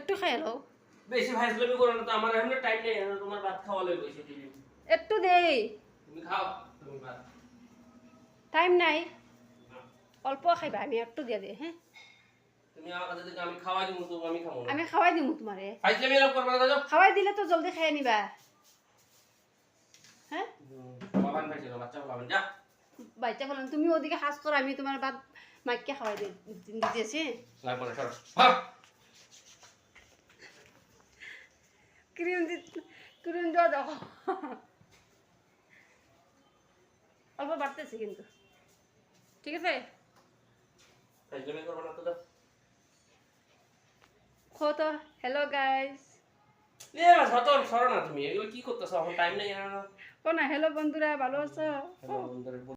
একটু খাই লো বেশি ফাইজলামি করো না তো, আমার এখন টাইম নেই, তোমার ভাত খাওয়া লই বসে দিবি। একটু দেই তুমি খাও তুমি ভাত। টাইম নাই অল্প খাইবা আমি একটু দিয়া দে হ্যাঁ তুমি আমার কাছে থেকে আমি খাওয়াই দিব, তো আমি খাবো না। আমি খাওয়াই দিমু তোমারে ফাইজলামি লাভ করবা না, যাও। খাওয়াই দিলে তো জলদি খাই নিবা হ্যাঁ বাবান খাইছিল, বাচ্চা বাবান যা। বাচ্চা বলেন তুমি ওদিকে হাস করো আমি তোমার ভাত মাইকে খাওয়াই দিতেছি লাগবে না, সর। হ্যাঁ ক্রিম দেওয়া দেখো অল্প বাড়তেছে কিন্তু ঠিক আছে ফাইজলামি করবা না তো, যাও। খো তো হ্যালো গাইস এ বাস হতো সরো না তুমি, এগুলো কি করতেছো, এখন টাইম নেই। ও না হ্যালো বন্ধুরা ভালো আছো হ্যালো বন্ধুরা।